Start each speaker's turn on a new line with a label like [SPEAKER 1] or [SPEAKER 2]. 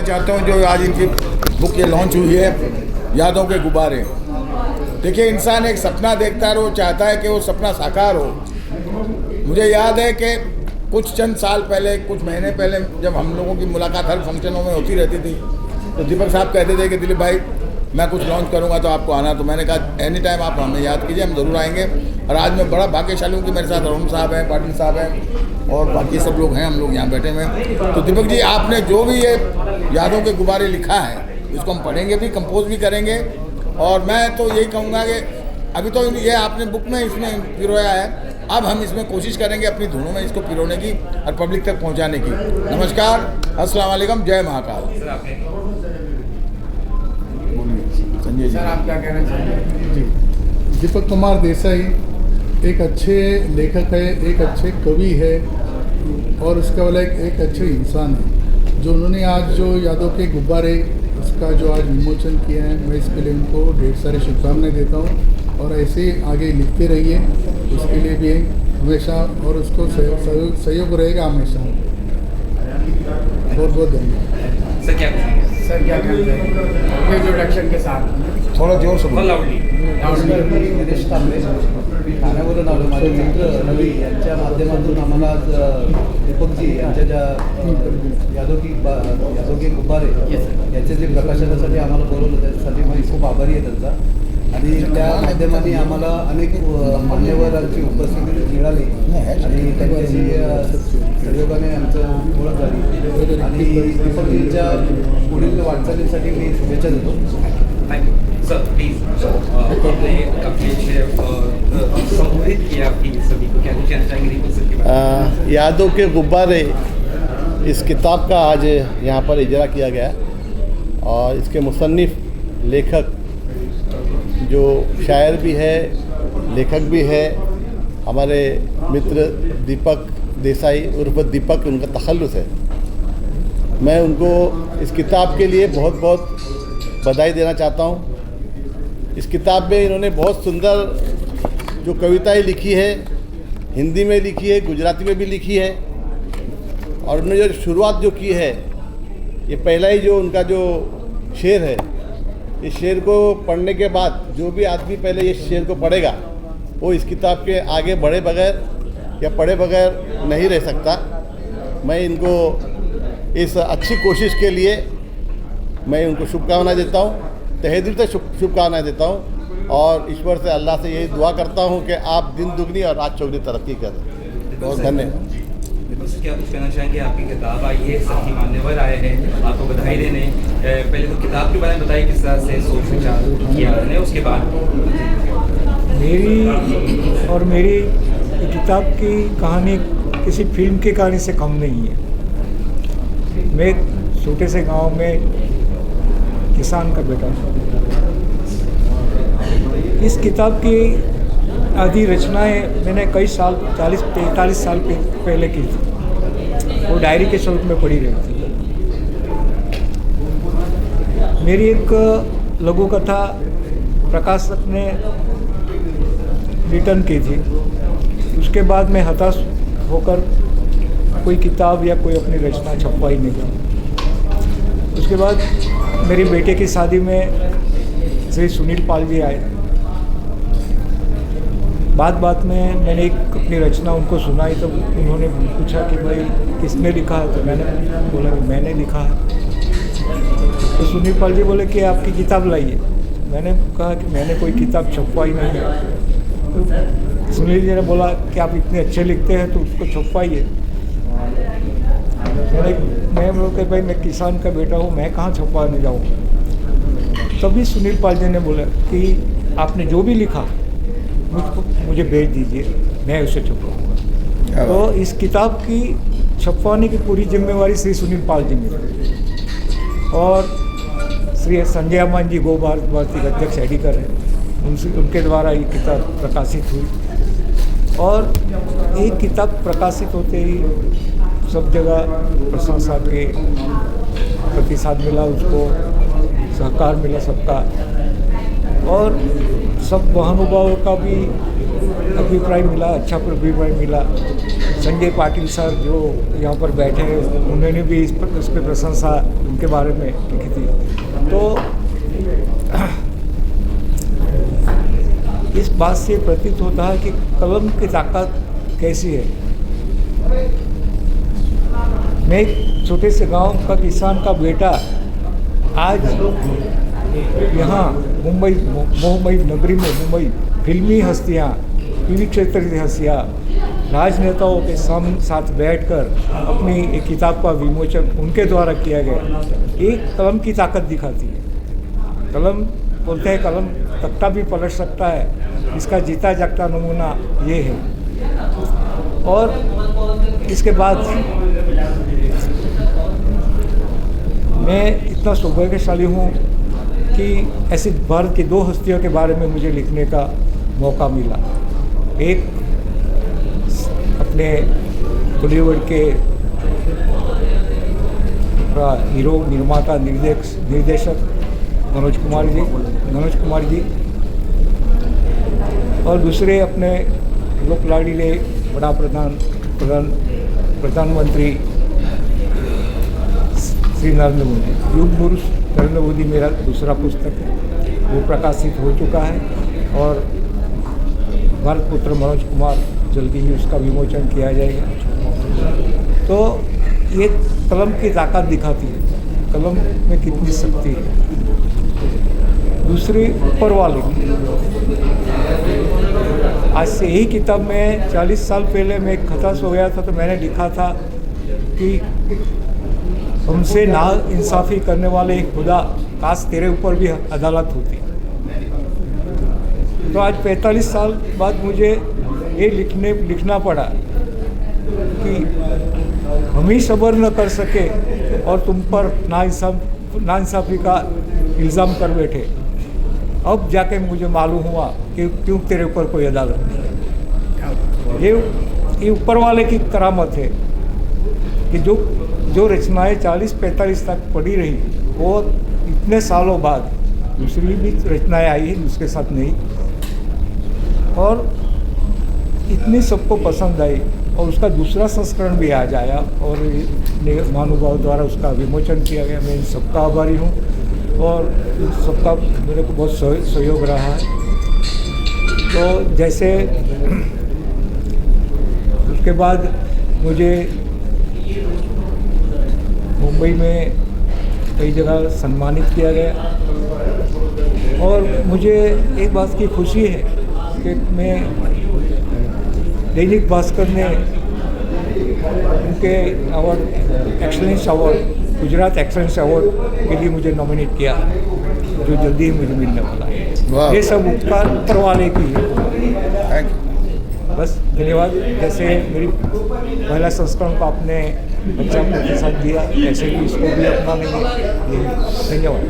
[SPEAKER 1] चाहता हूँ जो आज इनकी बुक ये लॉन्च हुई है, यादों के गुब्बारे। देखिए, इंसान एक सपना देखता है और वो चाहता है कि वो सपना साकार हो। मुझे याद है कि कुछ चंद साल पहले, कुछ महीने पहले, जब हम लोगों की मुलाकात हर फंक्शनों में होती रहती थी, तो दीपक साहब कहते थे कि दिलीप भाई मैं कुछ लॉन्च करूंगा तो आपको आना। तो मैंने कहा एनी टाइम आप हमें याद कीजिए, हम ज़रूर आएंगे। और आज मैं बड़ा भाग्यशाली हूँ कि मेरे साथ अरुण साहब हैं, पाटिल साहब हैं और बाकी सब लोग हैं, हम लोग यहाँ बैठे हुए हैं। तो दीपक जी, आपने जो भी ये यादों के गुब्बारे लिखा है, इसको हम पढ़ेंगे भी, कंपोज भी करेंगे। और मैं तो यही कहूँगा कि अभी तो ये आपने बुक में इसमें पिरोया है, अब हम इसमें कोशिश करेंगे अपनी धुनों में इसको पिरोने की और पब्लिक तक पहुँचाने की। नमस्कार, अस्सलाम वालेकुम, जय महाकाल। संजय जी,
[SPEAKER 2] सर आप क्या कहना चाहेंगे?
[SPEAKER 3] जी, दीपक कुमार देसाई एक अच्छे लेखक है, एक अच्छे कवि है और उसके वाला एक अच्छे इंसान है। जो उन्होंने आज जो यादों के गुब्बारे उसका जो आज विमोचन किया है, मैं इसके लिए उनको ढेर सारी शुभकामनाएं देता हूँ और ऐसे आगे लिखते रहिए, उसके लिए भी हमेशा, और उसको सहयोग रहेगा हमेशा। बहुत बहुत धन्यवाद।
[SPEAKER 2] सर क्या कहना चाहेंगे इंट्रोडक्शन के साथ?
[SPEAKER 1] थोड़ा जोर से बोलो।
[SPEAKER 4] गणेश तांबे ठाण्यावरून आलो. माझे मित्र रवी यांच्या माध्यमातून आम्हाला आज दीपकजी यांच्या ज्या यादों के गुब्बारे याचे जे प्रकाशनासाठी आम्हाला बोलवलं, त्यासाठी मी खूप आभारी आहे त्यांचा. आणि त्या माध्यमाने आम्हाला अनेक मान्यवरांची उपस्थिती मिळाली आणि त्यांच्याशी सहयोगाने आमचं ओळख झाली. आणि दीपकजींच्या पुढील वाटचालीसाठी मी शुभेच्छा देतो.
[SPEAKER 2] Thank you sir. प्लीज आपने काफ़ी अच्छे संबोधित किया आपकी सभी को, क्या कुछ कहना चाहेंगे दीपक सर के बारे में?
[SPEAKER 4] यादों के गुब्बारे इस किताब का आज यहाँ पर इजरा किया गया और इसके मुसन्निफ लेखक जो शायर भी है, लेखक भी है, हमारे मित्र दीपक देसाई उर्फ दीपक, उनका तखल्लुस है। मैं उनको इस किताब के लिए बहुत बहुत बधाई देना चाहता हूँ। इस किताब में इन्होंने बहुत सुंदर जो कविताएं लिखी है, हिंदी में लिखी है, गुजराती में भी लिखी है, और उन्होंने जो शुरुआत जो की है, ये पहला ही जो उनका जो शेर है, इस शेर को पढ़ने के बाद जो भी आदमी पहले ये शेर को पढ़ेगा वो इस किताब के आगे बढ़े बगैर या पढ़े बगैर नहीं रह सकता। मैं इनको इस अच्छी कोशिश के लिए मैं उनको शुभकामनाएं देता हूँ, तहे दिल से शुभकामनाएं देता हूँ और ईश्वर से, अल्लाह से यही दुआ करता हूँ कि आप दिन दुगनी और रात चौगनी तरक्की करें। बहुत धन्यवाद।
[SPEAKER 2] क्या कुछ कहना चाहेंगे? आपकी किताब आई है, सभी मान्यवर आए हैं आपको बधाई देने। पहले तो किताब के बारे में बताइए, किस तरह से सोच विचार किया आपने, उसके बाद
[SPEAKER 5] मेरी किताब की कहानी किसी फिल्म की कहानी से कम नहीं है। मैं एक छोटे से गांव में किसान का बेटा हूँ। इस किताब की आधी रचनाएं मैंने कई साल, 40-43 साल पहले की थी। वो डायरी के स्वरूप में पड़ी रही थी। मेरी एक लघु कथा प्रकाशक ने रिटर्न की थी। उसके बाद मैं हताश होकर कोई किताब या कोई अपनी रचना छपवा ही नहीं था। उसके बाद मेरी बेटे की शादी में श्री सुनील पाल जी आए। बात में मैंने एक अपनी रचना उनको सुनाई तो उन्होंने पूछा कि भाई किसने लिखा है, तो मैंने बोला कि मैंने लिखा है। तो सुनील पाल जी बोले कि आपकी किताब लाइए। मैंने कहा कि मैंने कोई किताब छपवाई नहीं है। तो सुनील जी ने बोला कि आप इतने अच्छे लिखते हैं तो उसको छपवाइए। मैं बोला कि भाई मैं किसान का बेटा हूँ, मैं कहाँ छपवाने जाऊँ। तभी सुनील पाल जी ने बोला कि आपने जो भी लिखा मुझे भेज दीजिए, मैं उसे छपवाऊँगा। तो इस किताब की छपवाने की पूरी जिम्मेवारी श्री सुनील पाल जी ने और श्री संजय अमान जी गो भारत भारती के अध्यक्ष एडिटर हैं, उनके द्वारा ये किताब प्रकाशित हुई। और एक किताब प्रकाशित होते ही सब जगह प्रशंसा के प्रतिसाद मिला, उसको सहकार मिला सबका, और सब महानुभावों का भी अभिप्राय मिला, अच्छा अभिप्राय मिला। संजय पाटिल सर जो यहाँ पर बैठे हैं उन्होंने भी इस पर प्रशंसा उनके बारे में लिखी थी। तो इस बात से प्रतीत होता है कि कलम की ताकत कैसी है। मैं एक छोटे से गांव का किसान का बेटा आज यहाँ मुंबई नगरी में मुंबई फिल्मी हस्तियाँ, टीवी क्षेत्र की हस्तियाँ, राजनेताओं के साथ बैठकर अपनी एक किताब का विमोचन उनके द्वारा किया गया। एक कलम की ताकत दिखाती है। कलम बोलते हैं कलम तख्ता भी पलट सकता है, इसका जीता जागता नमूना ये है। और इसके बाद मैं इतना सौभाग्यशाली हूँ कि ऐसी भारत की 2 हस्तियों के बारे में मुझे लिखने का मौका मिला। एक अपने बॉलीवुड के हीरो, निर्माता, निर्देशक मनोज कुमार जी और दूसरे अपने लोक लाडीले बड़ा प्रधानमंत्री श्री नरेंद्र मोदी। युग पुरुष नरेंद्र मोदी मेरा दूसरा पुस्तक है, वो प्रकाशित हो चुका है और भारत पुत्र मनोज कुमार जल्दी ही उसका विमोचन किया जाएगा। तो ये कलम की ताकत दिखाती है, कलम में कितनी शक्ति है। दूसरी ऊपर वाले की, आज से यही किताब में 40 साल पहले मैं हताश हो गया था तो मैंने लिखा था कि हमसे ना इंसाफ़ी करने वाले एक खुदा, काश तेरे ऊपर भी अदालत होती। तो आज 45 साल बाद मुझे ये लिखना पड़ा कि हम ही सब्र न कर सके और तुम पर नाइंसाफ़ी का इल्ज़ाम कर बैठे। अब जाके मुझे मालूम हुआ कि क्यों तेरे ऊपर कोई अदालत नहीं। ये ऊपर वाले की करामत है कि जो रचनाएं 40-45 तक पड़ी रही वो इतने सालों बाद दूसरी भी रचनाएं आई हैं उसके साथ नहीं, और इतनी सबको पसंद आई और उसका दूसरा संस्करण भी आ जाया और महानुभाव द्वारा उसका विमोचन किया गया। मैं इन सबका आभारी हूँ और इन सबका मेरे को बहुत सहयोग रहा है। तो जैसे उसके बाद मुझे मुंबई में कई जगह सम्मानित किया गया और मुझे एक बात की खुशी है कि मैं दैनिक भास्कर ने उनके award, excellence award, Gujarat excellence award के लिए मुझे नॉमिनेट किया, जो जल्दी ही मुझे मिलने वाला है। ये सब उपकार ऊपर वाले की है। बस धन्यवाद। जैसे मेरी पहला संस्करण को आपने अच्छा प्रतिसाद दिया, ऐसे भी इसको भी अपना लेंगे। धन्यवाद।